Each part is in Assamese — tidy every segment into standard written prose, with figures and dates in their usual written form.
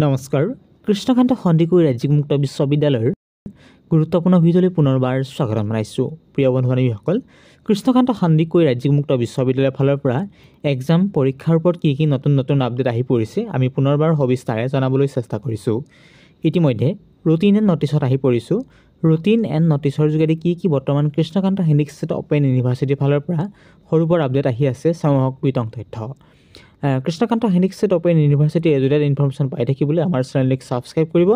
নমস্কাৰ কৃষ্ণকান্ত সন্দিকৈ ৰাজ্যিক মুক্ত বিশ্ববিদ্যালয়ৰ গুৰুত্বপূৰ্ণ ভিডিঅ'লৈ পুনৰবাৰ স্বাগতম জনাইছোঁ প্ৰিয় বন্ধু বান্ধৱীসকল কৃষ্ণকান্ত সন্দিকৈ ৰাজ্যিক মুক্ত বিশ্ববিদ্যালয়ৰ ফালৰ পৰা এক্সাম পৰীক্ষাৰ ওপৰত কি নতুন আপডেট আহি পৰিছে আমি পুনৰবাৰ সবিস্তাৰে জনাবলৈ চেষ্টা কৰিছোঁ ইতিমধ্যে ৰুটিন এণ্ড নটিছত আহি পৰিছোঁ ৰুটিন এণ্ড নটিছৰ যোগেদি কি বৰ্তমান কৃষ্ণকান্ত সন্দিকৈ ষ্টেট অপেন ইউনিভাৰ্চিটিৰ ফালৰ পৰা সৰুবৰ আপডেট আহি আছে চাওক বিতং তথ্য Krishnakanta Sandikoi state open university এজুডেড ইনফৰমেশ্যন পাই থাকিবলৈ আমাৰ চেনেলক ছাবস্ক্ৰাইব কৰিব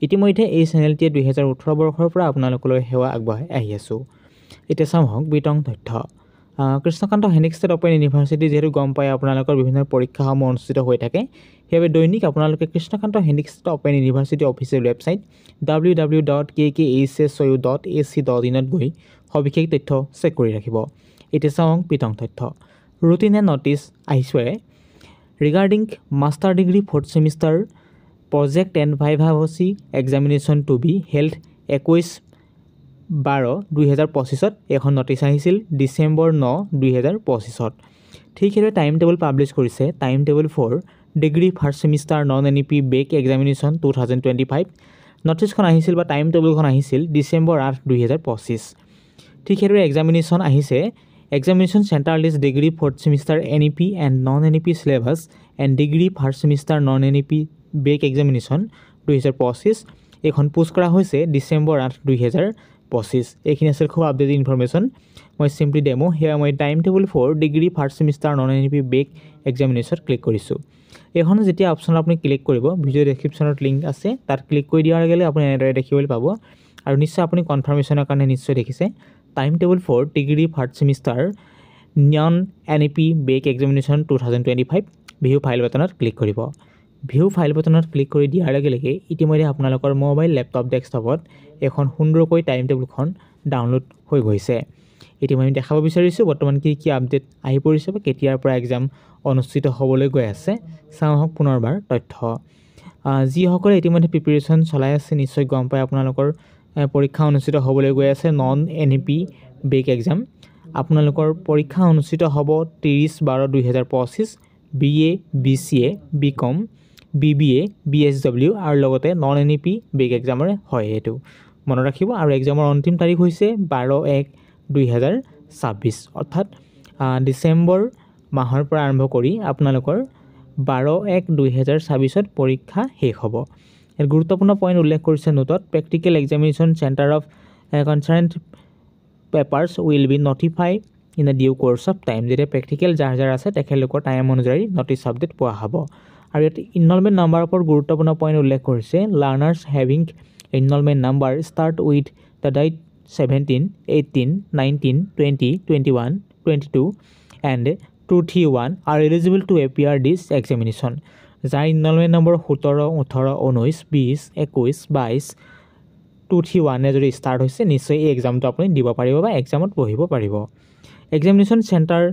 ইতিমধ্যে এই চেনেলটিয়ে 2018 বৰ্ষৰ পৰা আপোনালোকলৈ সেৱা আগবঢ়াই আহি আছোঁ এতিয়া চাওক বিতং তথ্য Krishnakanta Sandikoi state open University যেহেতু গম পায় আপোনালোকৰ বিভিন্ন পৰীক্ষাসমূহ অনুষ্ঠিত হৈ থাকে সেইবাবে দৈনিক আপোনালোকে Krishnakanta Sandikoi state open University official website www.kkshsu.ac.in ত গৈ সবিশেষ তথ্য চেক কৰি ৰাখিব এতিয়া চাওক বিতং তথ্য ৰুটিন এণ্ড নটিছ আহিছে regarding master degree 4th semester project and viva examination to be held 21/12/2025 এখন নটিছ আহিছিল ডিসেম্বৰ 9 2025 ঠিক হেৰে টাইম টেবল পাবলিশ কৰিছে time table for degree first semester non NEP back examination 2025 নটিছখন আহিছিল বা টাইম টেবলখন আহিছিল ডিসেম্বৰ 8 2025 ঠিক হেৰে এক্সামিনেশ্যন আহিছে Examination center list degree 4th semester NEP and non-NEP syllabus and degree first semester non-NEP back examination 2025 এখন পোষ্ট কৰা হৈছে ডিসেম্বৰ 8 2025 এইখিনি আছিল খুব আপডেট ইনফৰমেশ্যন মই সিম্পলি ডেমো হেয়া মই time table for degree first semester non-NEP back examination click কৰিছোঁ এখন যেতিয়া অপচন আপুনি ক্লিক কৰিব ভিডিও ডেসক্ৰিপচনত লিংক আছে তাত ক্লিক কৰি দিয়াৰ লগে আপুনি এনেদৰে দেখিবলৈ পাব আৰু নিশ্চয় আপুনি কনফাৰ্মেশ্যনৰ কাৰণে নিশ্চয় দেখিছে time table for degree first semester non NEP back examination 2025 view file বাটনত ক্লিক কৰিব ভিউ ফাইল বাটনত ক্লিক কৰি দিয়াৰ লগে ইতিমধ্যে আপোনালোকৰ মোবাইল লেপটপ ডেস্কটপত এখন সুন্দৰকৈ টাইম টেবলখন ডাউনলোড হৈ গৈছে ইতিমধ্যে দেখাব বিচাৰিছোঁ বৰ্তমান কি আপডেট আহি পৰিছে বা কেতিয়াৰ পৰা এক্সাম অনুষ্ঠিত হ'বলৈ গৈ আছে চাওক পুনৰবাৰ তথ্য যিসকলে ইতিমধ্যে প্ৰিপাৰেচন চলাই আছে নিশ্চয় গম পায় আপোনালোকৰ পৰীক্ষা অনুষ্ঠিত হ'বলৈ গৈ আছে নন এনইপি বেক এক্সাম আপোনালোকৰ পৰীক্ষা অনুষ্ঠিত হ'ব 30/12/2025 BA BCA BCom BBA BSW আৰু লগতে নন এনইপি বেক এক্সামৰে হয় এটো মনত ৰাখিব আৰু এক্সামৰ অন্তিম তাৰিখ হৈছে 12/1/2026 অৰ্থাৎ ডিসেম্বৰ মাহৰ পৰা আৰম্ভ কৰি আপোনালোকৰ 12/1/2026 ত পৰীক্ষা শেষ হ'ব এৰ গুৰুত্বপূৰ্ণ পইণ্ট উল্লেখ কৰিছে নোটত practical examination centre of concerned papers will be notify in the due course of time যেতিয়া প্ৰেক্টিকেল যাৰ আছে তেখেতলোকৰ টাইম অনুযায়ী নটিছ আপডেট পোৱা হ'ব আৰু ইয়াত ইনৰলমেণ্ট নাম্বাৰৰ ওপৰত গুৰুত্বপূৰ্ণ পইণ্ট উল্লেখ কৰিছে learners having enrolment number start with the ডাইট 17 18 19 20 21 22 and 231 are eligible to appear this examination যাৰ ইনৰলমেণ্ট নম্বৰ 17 18 19 20 21 22 231 যদি ষ্টাৰ্ট হৈছে নিশ্চয় এই এক্সামটো আপুনি দিব পাৰিব বা এক্সামত বহিব পাৰিব examination center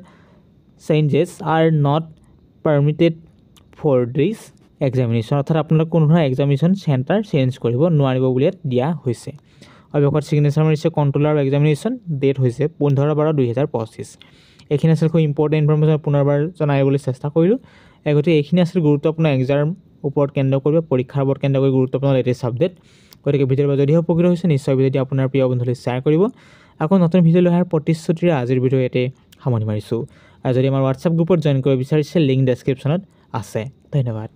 changes are not permitted for this examination অৰ্থাৎ আপোনালোক কোনো ধৰণৰ এক্সামিনেশ্যন চেণ্টাৰ চেঞ্জ কৰিব নোৱাৰিব বুলি দিয়া হৈছে অৱশেষত ছিগনেচাৰ মাৰিছে কণ্ট্ৰলাৰ এক্সামিনেশ্যন ডেট হৈছে 15/12/2025 এইখিনি আছিল খুব ইম্পৰ্টেণ্ট ইনফৰমেশ্যন পুনৰবাৰ জনাবলৈ চেষ্টা কৰিলোঁ গতিকে এইখিনি আছিল গুৰুত্বপূৰ্ণ এক্সাম ওপৰত কেন্দ্ৰ কৰিব পৰীক্ষাৰ ওপৰত কেন্দ্ৰ কৰি গুৰুত্বপূৰ্ণ লেটেষ্ট আপডেট গতিকে ভিডিঅ'ৰ যদি উপকৃত হৈছে নিশ্চয় ভিডিঅ'টি আপোনাৰ প্ৰিয় বন্ধুলৈ শ্বেয়াৰ কৰিব আকৌ নতুন ভিডিঅ' লৈ অহাৰ প্ৰতিশ্ৰুতিৰে আজিৰ ভিডিঅ' ইয়াতে সামৰণি মাৰিছোঁ আৰু যদি আমাৰ হোৱাটছআপ গ্ৰুপত জইন কৰিব বিচাৰিছে লিংক ডেছক্ৰিপশ্যনত আছে ধন্যবাদ